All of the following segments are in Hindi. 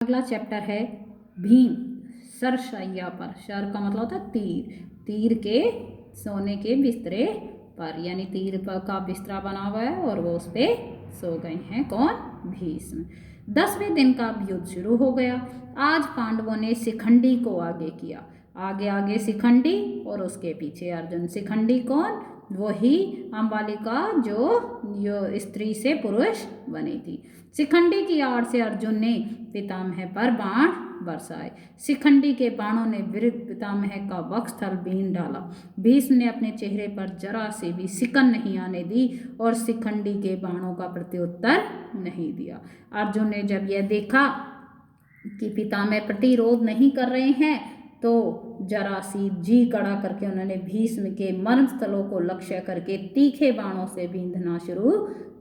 अगला चैप्टर है भीम सरशैया पर। शर का मतलब होता है तीर। तीर के सोने के बिस्तरे पर, यानी तीर का बिस्तरा बना हुआ है और वो उस पे सो गए हैं। कौन? भीष्म। 10वें दिन का युद्ध शुरू हो गया। आज पांडवों ने शिखंडी को आगे किया। आगे आगे शिखंडी और उसके पीछे अर्जुन। शिखंडी कौन? वही अंबालिका जो स्त्री से पुरुष बनी थी। शिखंडी की आड़ से अर्जुन ने पितामह पर बाण बरसाए। शिखंडी के बाणों ने वृद्ध पितामह का वक्षस्थल बीन डाला। भीष्म ने अपने चेहरे पर जरा से भी सिकन नहीं आने दी और शिखंडी के बाणों का प्रत्युत्तर नहीं दिया। अर्जुन ने जब यह देखा कि पितामह प्रतिरोध नहीं कर रहे हैं तो जरा सी जी कड़ा करके उन्होंने भीष्म के मर्म स्थलों को लक्ष्य करके तीखे बाणों से बींधना शुरू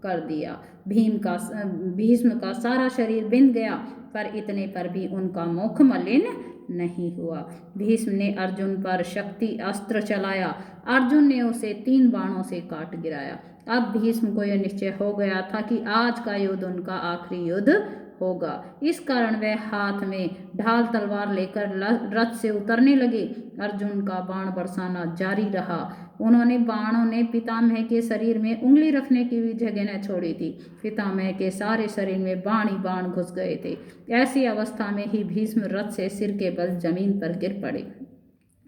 कर दिया। भीष्म का सारा शरीर बिंध गया, पर इतने पर भी उनका मुख मलिन नहीं हुआ। भीष्म ने अर्जुन पर शक्ति अस्त्र चलाया। अर्जुन ने उसे 3 बाणों से काट गिराया। अब भीष्म को यह निश्चय हो गया था कि आज का युद्ध उनका आखिरी युद्ध होगा। इस कारण वह हाथ में ढाल तलवार लेकर रथ से उतरने लगे। अर्जुन का बाण बरसाना जारी रहा। उन्होंने बाणों ने पितामह के शरीर में उंगली रखने की भी जगह न छोड़ी थी। पितामह के सारे शरीर में बाण ही बाण घुस गए थे। ऐसी अवस्था में ही भीष्म रथ से सिर के बल जमीन पर गिर पड़े।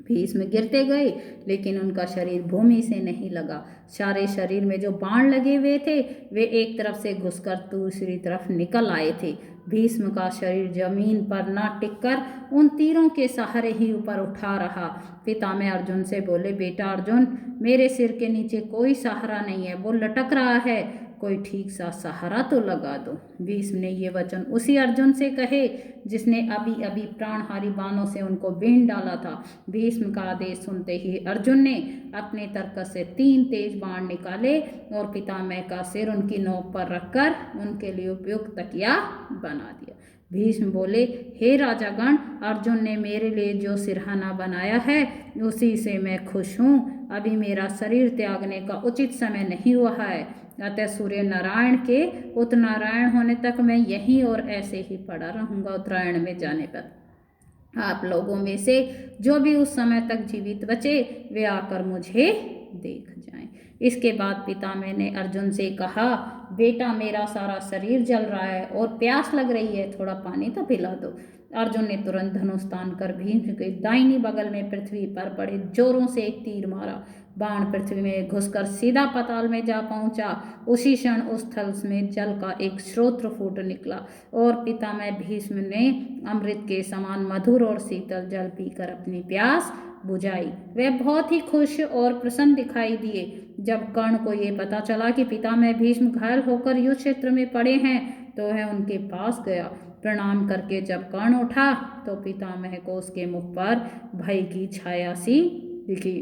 भीष्म गिरते गए लेकिन उनका शरीर भूमि से नहीं लगा। सारे शरीर में जो बाण लगे हुए थे वे एक तरफ से घुसकर दूसरी तरफ निकल आए थे। भीष्म का शरीर जमीन पर न टिककर उन तीरों के सहारे ही ऊपर उठा रहा। पितामह अर्जुन से बोले, बेटा अर्जुन, मेरे सिर के नीचे कोई सहारा नहीं है, वो लटक रहा है, कोई ठीक सा सहारा तो लगा दो। भीष्म ने ये वचन उसी अर्जुन से कहे जिसने अभी अभी प्राणहारी बाणों से उनको बीन डाला था। भीष्म का आदेश सुनते ही अर्जुन ने अपने तरकस से 3 तेज बाण निकाले और पितामह का सिर उनकी नोक पर रखकर उनके लिए उपयुक्त तकिया बना दिया। भीष्म बोले, हे राजागण, अर्जुन ने मेरे लिए जो सिरहाना बनाया है उसी से मैं खुश हूँ। अभी मेरा शरीर त्यागने का उचित समय नहीं हुआ है, अतः सूर्य नारायण के उत्तरायण होने तक मैं यहीं और ऐसे ही पड़ा रहूँगा। उत्तरायण में जाने पर आप लोगों में से जो भी उस समय तक जीवित बचे वे आकर मुझे देख जाएं। इसके बाद पितामह ने अर्जुन से कहा, बेटा, मेरा सारा शरीर जल रहा है और प्यास लग रही है, थोड़ा पानी तो पिला दो। अर्जुन ने तुरंत धनुष तान कर भीष्म के दाहिनी बगल में पृथ्वी पर बड़े जोरों से एक तीर मारा। बाण पृथ्वी में घुसकर सीधा पाताल में जा पहुंचा। उसी क्षण उस स्थल में जल का एक स्रोत फूट निकला और पितामह भीष्म ने अमृत के समान मधुर और शीतल जल पीकर अपनी प्यास बुझाई। वे बहुत ही खुश और प्रसन्न दिखाई दिए। जब कर्ण को ये पता चला कि पितामह भीष्म घायल होकर युद्ध क्षेत्र में पड़े हैं तो वह उनके पास गया। प्रणाम करके जब कर्ण उठा तो पितामह को उसके मुख पर भय की छाया सी दिखी।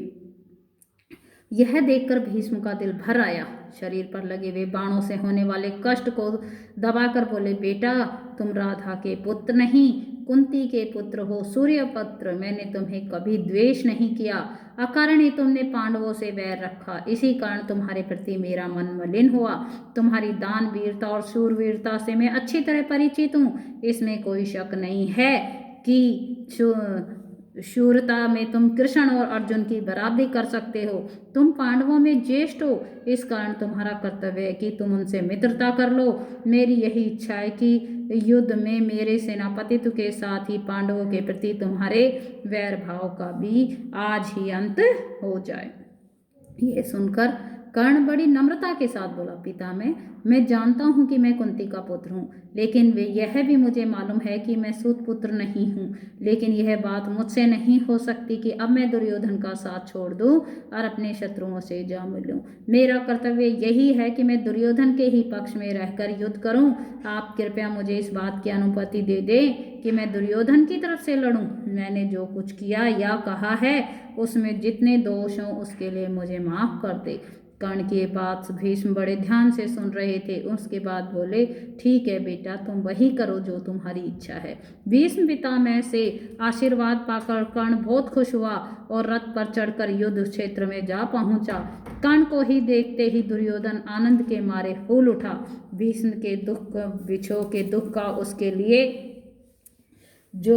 यह देखकर भीष्म का दिल भर आया। शरीर पर लगे हुए बाणों से होने वाले कष्ट को दबाकर बोले, बेटा, तुम राधा के पुत्र नहीं, कुंती के पुत्र हो, सूर्यपुत्र। मैंने तुम्हें कभी द्वेष नहीं किया। अकारण ही तुमने पांडवों से वैर रखा, इसी कारण तुम्हारे प्रति मेरा मन मलिन हुआ। तुम्हारी दान वीरता और शूरवीरता से मैं अच्छी तरह परिचित हूँ। इसमें कोई शक नहीं है कि शूरता में तुम कृष्ण और अर्जुन की बराबरी कर सकते हो। तुम पांडवों में ज्येष्ठ हो, इस कारण तुम्हारा कर्तव्य है कि तुम उनसे मित्रता कर लो। मेरी यही इच्छा है कि युद्ध में मेरे सेनापतित्व के साथ ही पांडवों के प्रति तुम्हारे वैर भाव का भी आज ही अंत हो जाए। ये सुनकर कर्ण बड़ी नम्रता के साथ बोला, पितामह, मैं जानता हूँ कि मैं कुंती का पुत्र हूँ, लेकिन यह भी मुझे मालूम है कि मैं सूत पुत्र नहीं हूँ। लेकिन यह बात मुझसे नहीं हो सकती कि अब मैं दुर्योधन का साथ छोड़ दूँ और अपने शत्रुओं से जा मिलूँ। मेरा कर्तव्य यही है कि मैं दुर्योधन के ही पक्ष में रहकर युद्ध करूँ। आप कृपया मुझे इस बात की अनुमति दे दें कि मैं दुर्योधन की तरफ से लड़ूँ। मैंने जो कुछ किया या कहा है उसमें जितने दोष हों उसके लिए मुझे माफ़ कर दे। कर्ण की बात भीष्म बड़े ध्यान से सुन रहे थे। उसके बाद बोले, ठीक है बेटा, तुम वही करो जो तुम्हारी इच्छा है। भीष्म पितामह से आशीर्वाद पाकर कर्ण बहुत खुश हुआ और रथ पर चढ़कर युद्ध क्षेत्र में जा पहुंचा। कर्ण को ही देखते ही दुर्योधन आनंद के मारे फूल उठा। भीष्म के दुख, विछोह के दुख का उसके लिए जो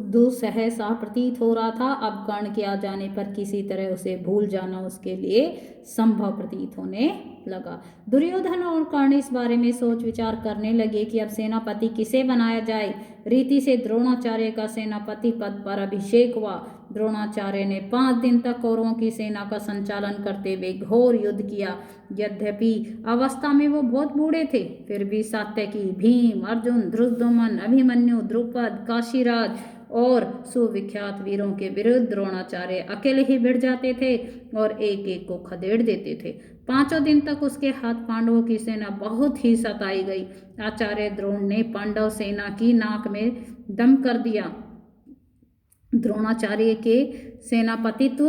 दुस्सह सा प्रतीत हो रहा था, अब कर्ण के आ जाने पर किसी तरह उसे भूल जाना उसके लिए संभव प्रतीत होने लगा। दुर्योधन और कर्ण इस बारे में सोच विचार करने लगे कि अब सेनापति किसे बनाया जाए। रीति से द्रोणाचार्य का सेनापति पद पर अभिषेक हुआ। द्रोणाचार्य ने 5 दिन तक कौरवों की सेना का संचालन करते हुए घोर युद्ध किया। यद्यपि अवस्था में वो बहुत बूढ़े थे, फिर भी सात्यकी, भीम, अर्जुन, धृष्टद्युम्न, अभिमन्यु, द्रुपद, काशीराज और सुविख्यात वीरों के विरुद्ध द्रोणाचार्य अकेले ही भिड़ जाते थे और एक एक को खदेड़ देते थे। 5 दिन तक उसके हाथ पांडवों की सेना बहुत ही सताई गई। आचार्य द्रोण ने पांडव सेना की नाक में दम कर दिया। द्रोणाचार्य के सेनापतित्व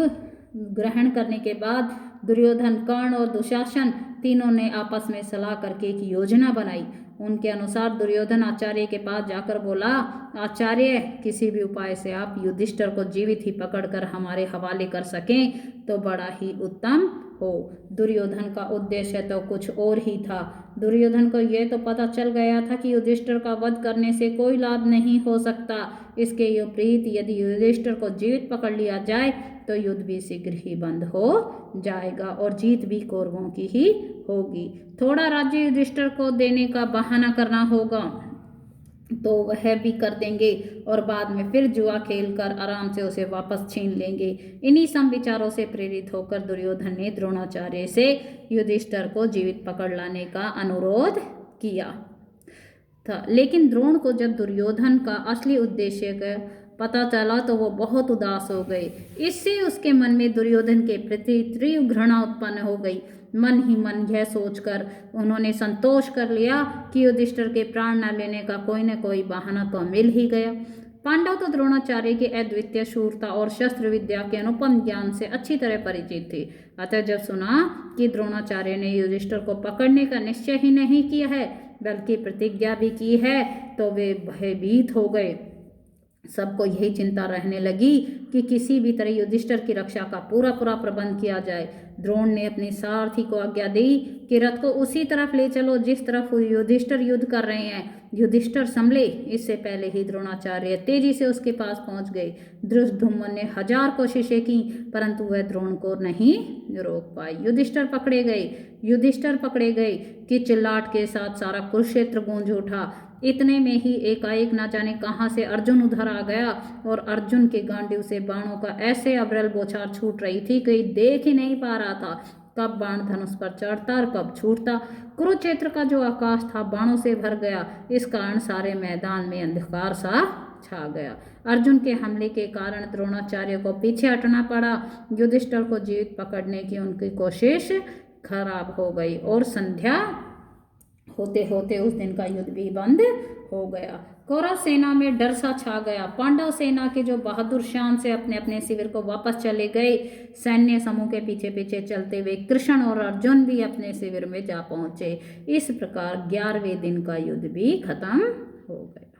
ग्रहण करने के बाद दुर्योधन, कर्ण और दुशासन तीनों ने आपस में सलाह करके एक योजना बनाई। उनके अनुसार दुर्योधन आचार्य के पास जाकर बोला, आचार्य, किसी भी उपाय से आप युधिष्ठिर को जीवित ही पकड़कर हमारे हवाले कर सकें तो बड़ा ही उत्तम हो। दुर्योधन का उद्देश्य तो कुछ और ही था। दुर्योधन को यह तो पता चल गया था कि युधिष्ठिर का वध करने से कोई लाभ नहीं हो सकता। इसके विपरीत यदि युधिष्ठिर को जीवित पकड़ लिया जाए तो युद्ध भी शीघ्र ही बंद हो जाएगा और जीत भी कौरवों की ही होगी। थोड़ा राज्य युधिष्ठिर को देने का बहाना करना होगा तो वह भी कर देंगे और बाद में फिर जुआ खेलकर आराम से उसे वापस छीन लेंगे। इन्हीं सम विचारों से प्रेरित होकर दुर्योधन ने द्रोणाचार्य से युधिष्ठिर को जीवित पकड़ लाने का अनुरोध किया था। लेकिन द्रोण को जब दुर्योधन का असली उद्देश्य का पता चला तो वो बहुत उदास हो गए। इससे उसके मन में दुर्योधन के प्रति तीव्र घृणा उत्पन्न हो गई। मन ही मन यह सोचकर उन्होंने संतोष कर लिया कि युधिष्ठिर के प्राण न लेने का कोई न कोई बहाना तो मिल ही गया। पांडव तो द्रोणाचार्य की अद्वितीय शूरता और शस्त्र विद्या के अनुपम ज्ञान से अच्छी तरह परिचित थे। अतः जब सुना कि द्रोणाचार्य ने युधिष्ठिर को पकड़ने का निश्चय ही नहीं किया है बल्कि प्रतिज्ञा भी की है तो वे भयभीत हो गए। सबको यही चिंता रहने लगी कि किसी भी तरह युधिष्ठिर की रक्षा का पूरा प्रबंध किया जाए। द्रोण ने अपने सारथी को आज्ञा दी कि रथ को उसी तरफ ले चलो जिस तरफ युधिष्ठिर युद्ध कर रहे हैं। युधिष्ठिर संभले इससे पहले ही द्रोणाचार्य तेजी से उसके पास पहुंच गए। धृष्टद्युम्न ने 1000 कोशिशें की परंतु वह द्रोण को नहीं रोक पाई। युधिष्ठिर पकड़े गए कि चिल्लाट के साथ सारा कुरुक्षेत्र गूंज उठा। इतने में ही एकाएक न जाने कहां से अर्जुन उधर आ गया और अर्जुन के गांडीव से बाणों का ऐसे अविरल बौछार छूट रही थी कि देख ही नहीं पा रहा था कब बाण धनुष पर चढ़ता और कब छूटता। कुरुक्षेत्र का जो आकाश था बाणों से भर गया। इस कारण सारे मैदान में अंधकार सा छा गया। अर्जुन के हमले के कारण द्रोणाचार्य को पीछे हटना पड़ा। युधिष्ठिर को जीवित पकड़ने की उनकी कोशिश खराब हो गई और संध्या होते होते उस दिन का युद्ध भी बंद हो गया। कौरव सेना में डर सा छा गया। पांडव सेना के जो बहादुर शान से अपने अपने शिविर को वापस चले गए। सैन्य समूह के पीछे पीछे चलते हुए कृष्ण और अर्जुन भी अपने शिविर में जा पहुंचे। इस प्रकार 11वें दिन का युद्ध भी खत्म हो गया।